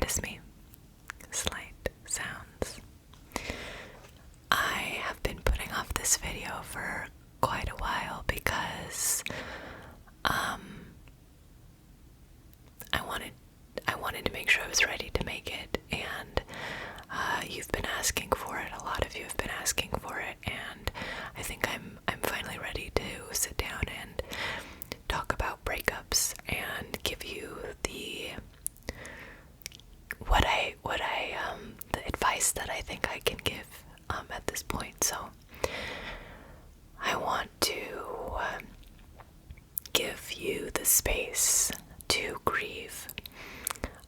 is me. Slight sounds. I have been putting off this video for quite a while because I wanted to make sure I was ready to make it, and you've been asking for it. A lot of you have been asking for it, and I think I'm finally ready to sit down and talk about breakups and give you the advice that I think I can give at this point. So I want to give you the space to grieve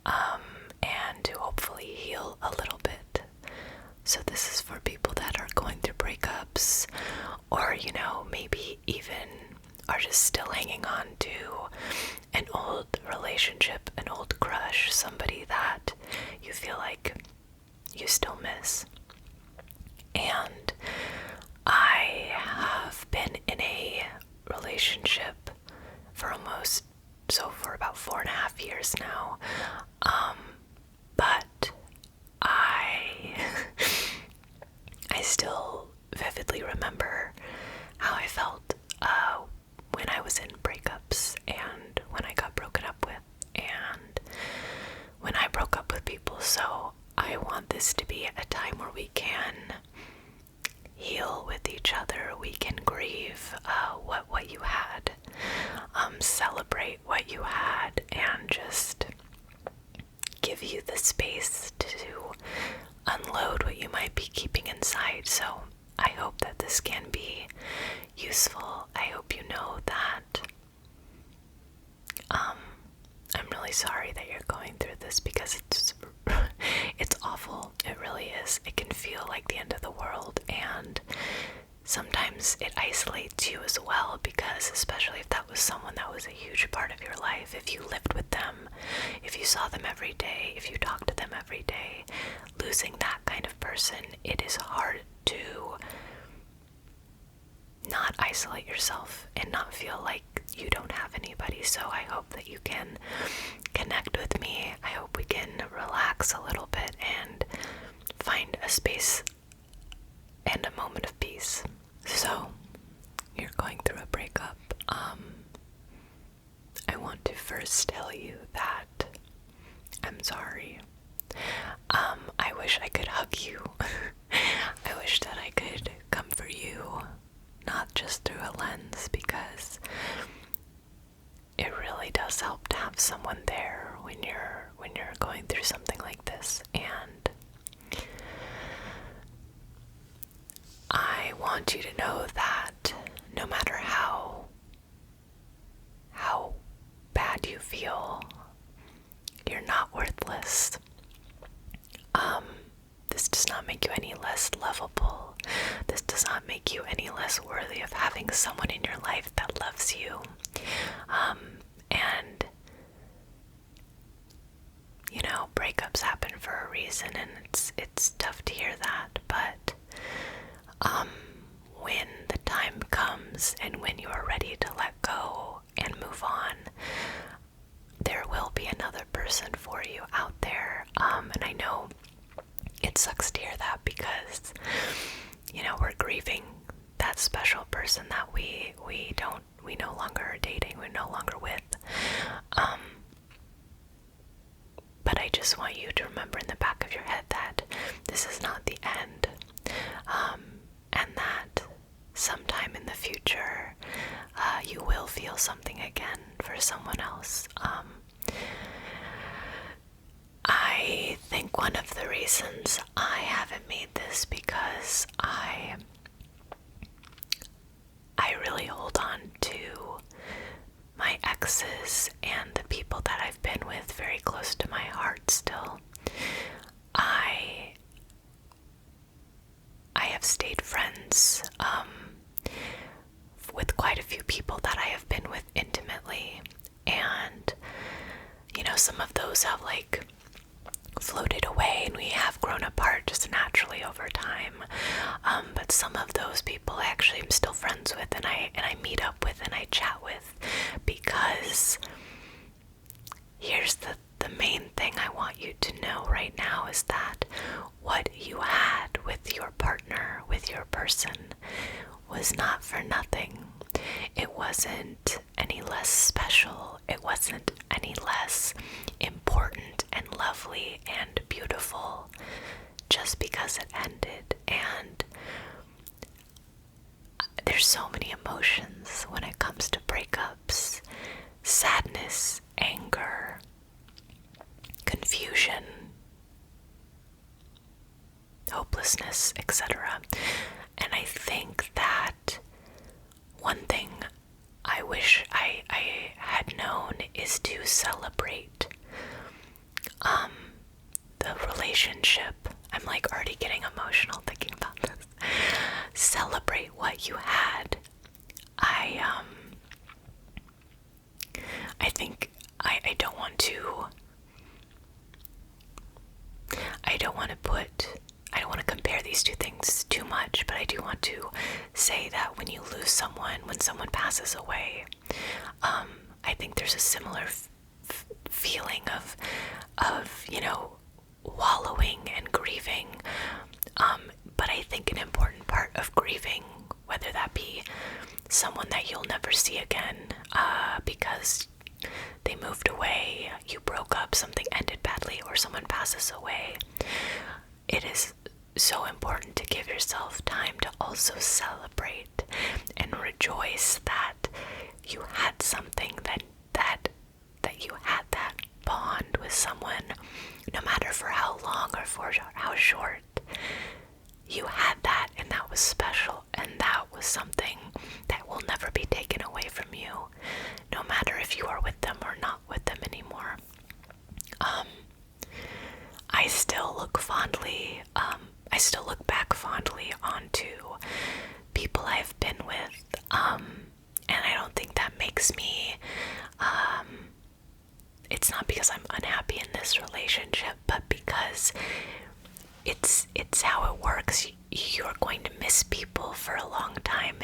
and to hopefully heal a little bit. So this is for people that are going through breakups, or maybe even are just still hanging on to an old relationship, an old crush, somebody that you feel like you still miss. And I have been in a relationship for about 4.5 years now, but I still vividly remember how I felt when I was in breakups and when I got broken up with and when I broke up with people. So I want this to be a time where we can heal with each other. We can grieve what you had, celebrate what you had, and just give you the space to unload what you might be keeping inside. So I hope that this can be useful. I hope you know that I'm really sorry that you're going through this, because it's awful. It really is. It can feel like the end of the world, and sometimes it isolates you as well, because especially if that was someone that was a huge part of your life, if you lived with them, if you saw them every day, if you talked to them every day, losing that kind of person, it is hard to not isolate yourself and not feel like you don't have anybody. So I hope that you can connect with me. I hope we can relax a little bit and find a space and a moment of peace. So you're going through a breakup. I want to first tell you that I'm sorry. I wish I could hug you. I wish that I could comfort you, not just through a lens, because it really does help to have someone there when you're going through something like this. And I want you to know that no matter how bad you feel, you're not worthless. This does not make you any less lovable. This does not make you any less worthy of having someone in your life that loves you. And breakups happen for a reason, and it's tough to hear that, but when the time comes and when you are ready to let go and move on, there will be another person for you out there. And I know it sucks to hear that, because we're grieving that special person that we no longer are dating, we're no longer with. But I just want you to remember in the back of your head that this is not the end, and that sometime in the future you will feel something again for someone else. I think one of the reasons I haven't made this, because I really hold on to my exes and the people that I've been with very close to my heart still. I have stayed friends with quite a few people that I have been with intimately, and some of those have floated away and we have grown apart just naturally over time, but some of those people I actually am still friends with, and I meet up with and I chat with, because here's the main thing I want you to know. person was not for nothing. It wasn't any less special. It wasn't any less important and lovely and beautiful just because it ended. And there's so many emotions when it comes to breakups: sadness, anger, confusion, hopelessness, etc. And I think that one thing I wish I had known is to celebrate the relationship. I'm like already getting emotional thinking about this. Celebrate what you had. I think I don't want to compare these two things too much, but I do want to say that when you lose someone, when someone passes away, I think there's a similar feeling of wallowing and grieving. But I think an important part of grieving, whether that be someone that you'll never see again because they moved away, you broke up, something ended badly, or someone passes away, it is so important to give yourself time to also celebrate and rejoice that you had something, that you had that bond with someone, no matter for how long or for how short. You had that, and that was special, and that was something that will never be taken away from you, no matter if you are with them or not with them anymore. I still look back fondly onto people I've been with, and I don't think that makes me, it's not because I'm unhappy in this relationship, but because it's how it works. You're going to miss people for a long time,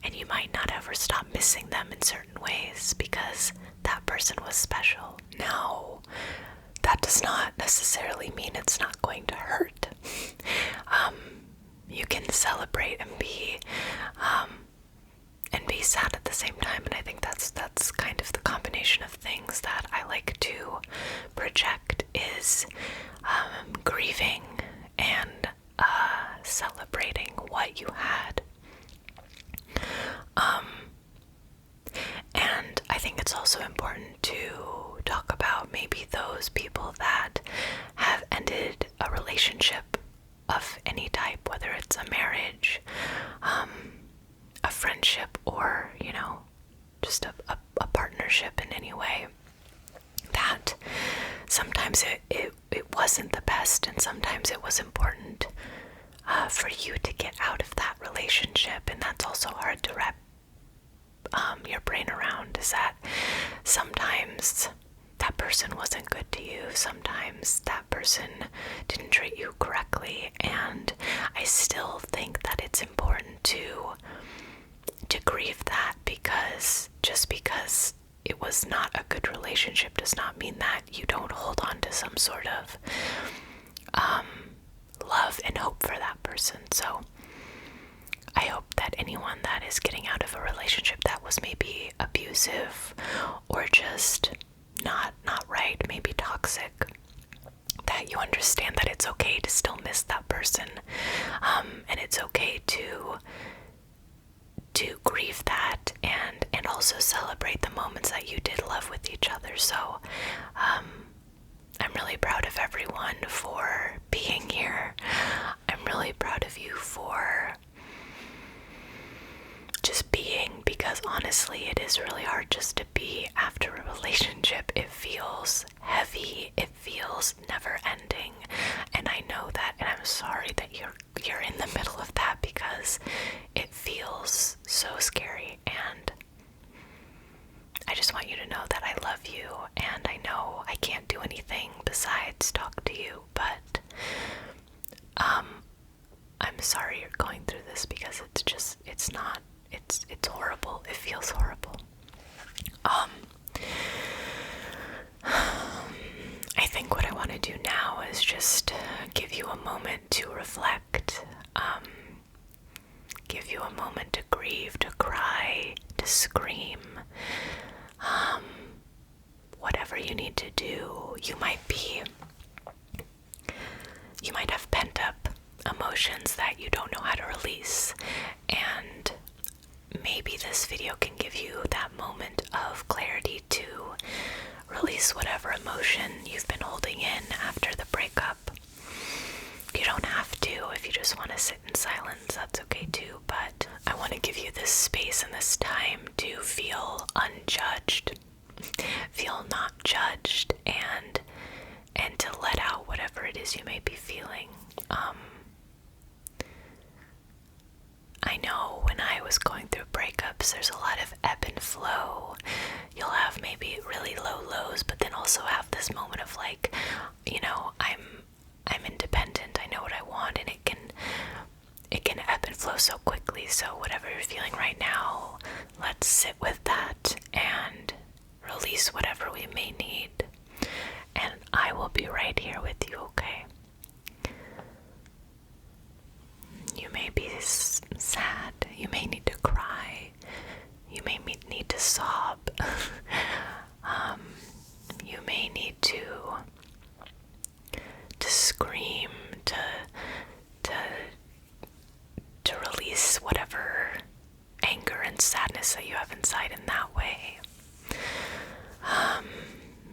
and you might not ever stop missing them in certain ways because that person was special. Now, that does not necessarily mean it's not going to hurt. You can celebrate and be sad at the same time, and I think that's kind of the combination of things that I like to project is grieving and celebrating what you had. And I think it's also important to talk about maybe those people that have ended a relationship of any type, whether it's a marriage, a friendship, or, just a partnership in any way, that sometimes it wasn't the best, and sometimes it was important for you to get out of that relationship. And that's also hard to wrap your brain around, is that sometimes that person wasn't good to you, sometimes that person didn't treat you correctly, and I still think that it's important to grieve that, because just because it was not a good relationship does not mean that you don't hold on to some sort of love and hope for that person. So I hope that anyone that is getting out of a relationship that was maybe abusive or just not right, maybe toxic, that you understand that it's okay to still miss that person, and it's okay to grieve that and also celebrate the moments that you did love with each other. So I'm really proud of everyone for being here. I'm really proud of you for just being, because honestly it is really hard just to be after a relationship. It feels heavy, it feels never ending, and I know that, and I'm sorry that you're in the middle of that, because it feels so scary. And I just want you to know that I love you, and I know I can't do anything besides talk to you, but I'm sorry you're going through this, because it's horrible. It feels horrible. I think what I want to do now is just give you a moment to reflect. give you a moment to grieve, to cry, to scream. Whatever you need to do. You might have pent up emotions that you don't know how to release, and maybe this video can give you that moment of clarity to release whatever emotion you've been holding in after the breakup. You don't have to. If you just want to sit in silence, that's okay too, but I want to give you this space and this time to feel unjudged, feel not judged, and to let out whatever it is you may be feeling. I know when I was going through breakups, there's a lot of ebb and flow. You'll have maybe really low lows, but then also have this moment of like, I'm independent, I know what I want, and it can ebb and flow so quickly. So whatever you're feeling right now, let's sit with that and release whatever we may need. And I will be right here with you, okay? You may be sad, you may need to cry, you may need to sob, you may need to scream, to release whatever anger and sadness that you have inside in that way.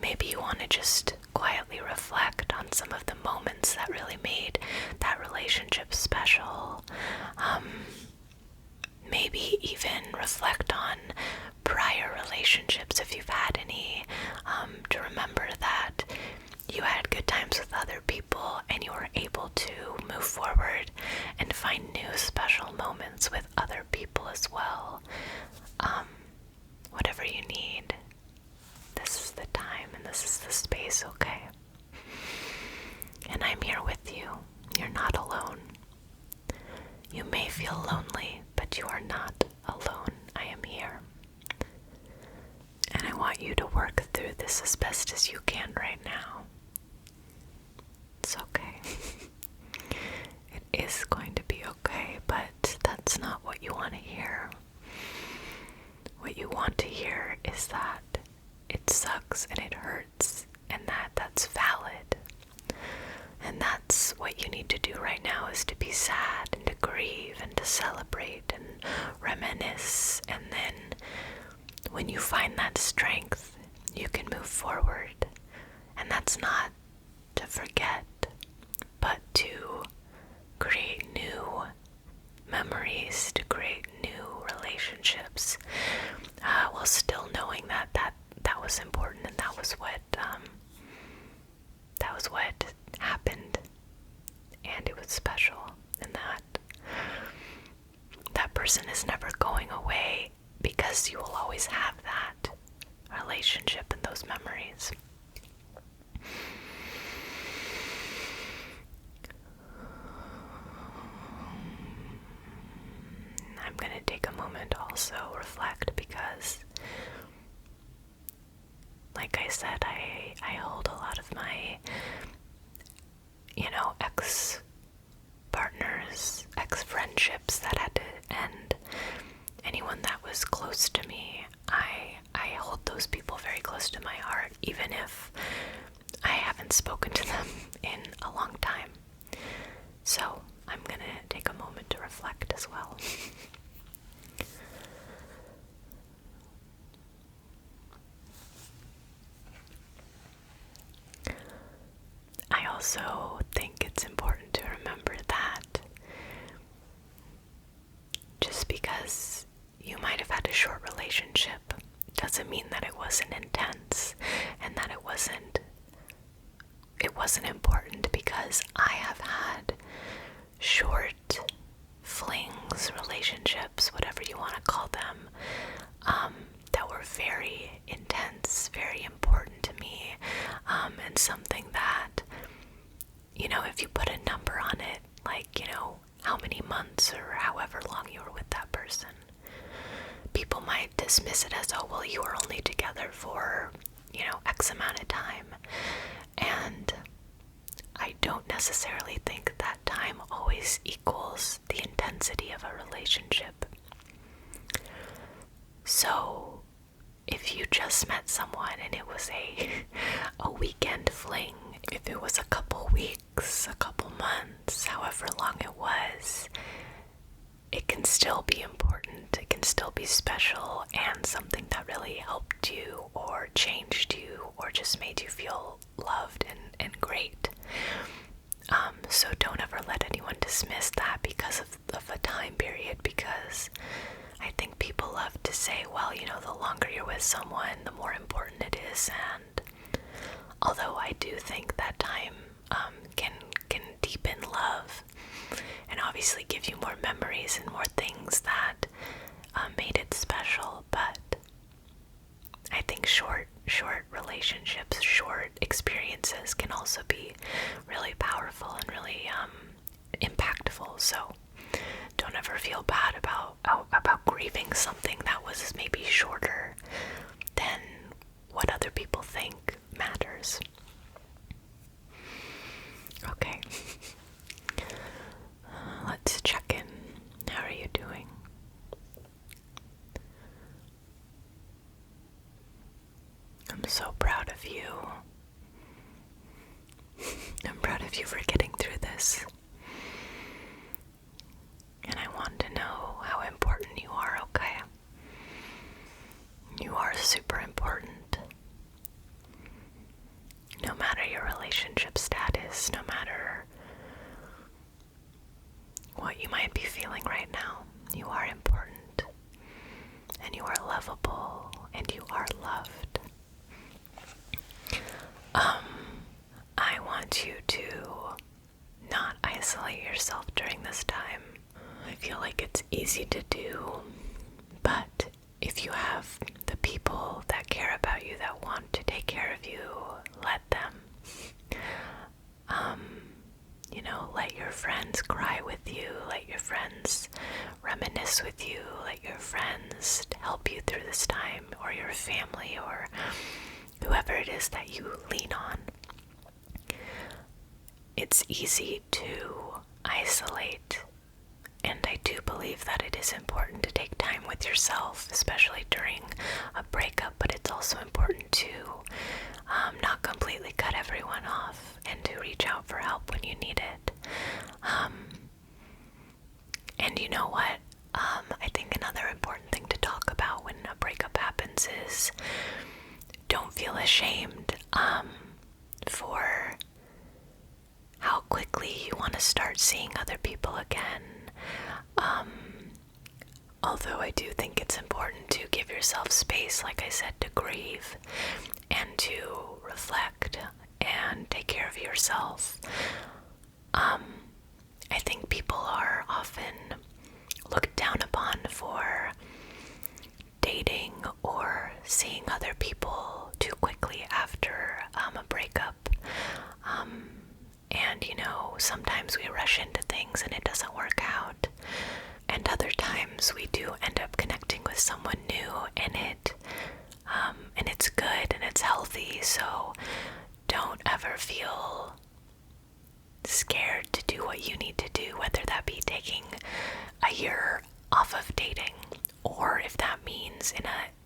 Maybe you want to just quietly reflect on some of the moments that really made that relationship special. Maybe even reflect on prior relationships if you've had any, to remember that you had good times with other people and you were able to move forward and find new special moments with other people as well. Whatever you need, this is the time and this is the space, okay? And I'm here with you. You're not alone. You may feel lonely, but you are not alone. I am here. And I want you to work through this as best as you can right now. It's okay. It is going to be okay, but that's not what you want to hear. What you want to hear is that it sucks and it hurts, and that's valid. And that's what you need to do right now, is to be sad and to grieve and to celebrate and reminisce. And then when you find that strength, you can move forward. And that's not to forget, but to create new memories, to create new relationships, while still knowing that was important, and that was what happened, and it was special, and that person is never going away, because you will always have that relationship and those memories. I'm going to take a moment to also reflect, because like I said, I hold a lot of my, ex-partners, ex-friendships that had to end. Anyone that was close to me, I hold those people very close to my heart, even if I haven't spoken to them in a long time. So I'm going to take a moment to reflect as well. I also think it's important to remember that just because you might have had a short relationship doesn't mean that it wasn't intense and that it wasn't important, because I have had short flings, relationships, whatever you want to call them, that were very intense, very important to me, and something that, if you put a number on it, like, how many months or however long you were with that person, people might dismiss it as, oh, well, you were only together for, X amount of time. And I don't necessarily think that time time always equals the intensity of a relationship. So if you just met someone and it was a weekend fling, if it was a couple weeks, a couple months, however long it was, it can still be important, it can still be special, and something that really helped you or changed you or just made you feel loved and great. So don't ever let anyone dismiss that because of a time period, because I think people love to say, well, you know, the longer you're with someone, the more important it is, and although I do think that time can deepen love and obviously give you more memories and more things that made it special, but I think short relationships, short experiences can also be really powerful and really impactful. So don't ever feel bad about grieving something that was maybe shorter than what other people think matters. Okay. Let's check in. How are you doing? I'm so proud of you. I'm proud of you for getting through this. And I want to know how important you are, okay? You are super important. No matter your relationship status, no matter what you might be feeling right now, you are important. And you are lovable, and you are loved. I want you to not isolate yourself during this time. I feel like it's easy to do, but if you have the people that care about you, that want to take care of you, let them. You know, let your friends cry with you, let your friends reminisce with you, let your friends help you through this time, or your family, or whoever it is that you lean on. It's easy to isolate, and I do believe that it is important to take time with yourself, especially during a breakup, but it's also important to not completely cut everyone off and to reach out for help when you need it. And you know what? I think another important thing to talk about when a breakup happens is don't feel ashamed for how quickly you want to start seeing other people again. Although I do think it's important to give yourself space, like I said, to grieve and to reflect and take care of yourself. I think people are often looked down upon for dating or seeing other people too quickly after a breakup. And you know, sometimes we rush into things and it doesn't work out. And other times we do end up connecting with someone new, and it's good and it's healthy. So don't ever feel scared to do what you need to do, whether that be taking a year off of dating, or if that means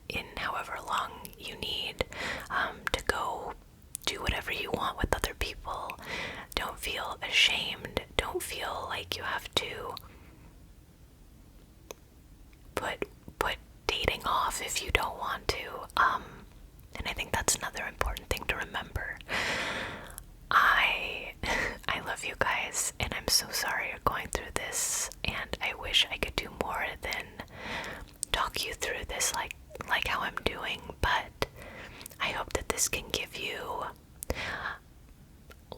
in however long you need to go do whatever you want with other people. Don't feel ashamed. Don't feel like you have to put dating off if you don't want to. And I think that's another important thing to remember. I love you guys, and I'm so sorry you're going through this, and I wish I could do more than talk you through this like how I'm doing, but I hope that this can give you.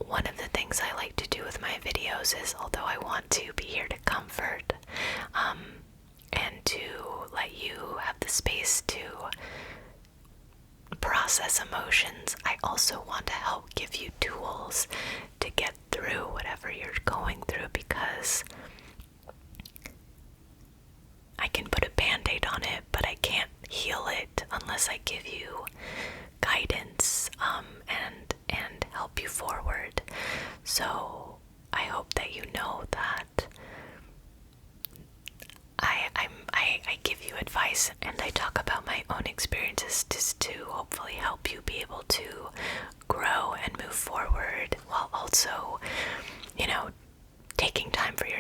One of the things I like to do with my videos is, although I want to be here to comfort, and to let you have the space to process emotions, I also want to help give you tools to get through whatever you're going through, because I can put a band-aid on it, but I can't heal it unless I give you guidance and help you forward. So I hope that you know that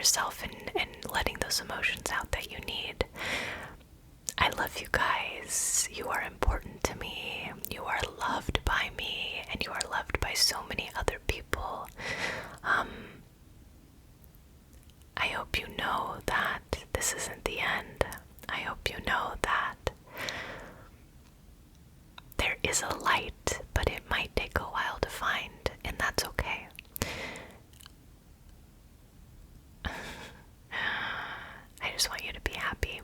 yourself and letting those emotions out that you need. I love you guys. You are important to me. You are loved by me, and you are loved by so many other people. I hope you know that this isn't the end. I hope you know that there is a light, but it might take a while to find, and that's okay. I just want you to be happy.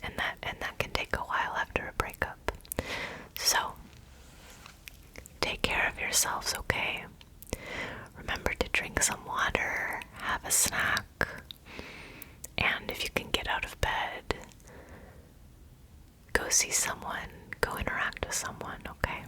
And that can take a while after a breakup. So, take care of yourselves, okay? Remember to drink some water, have a snack, and if you can get out of bed, go see someone, go interact with someone, okay?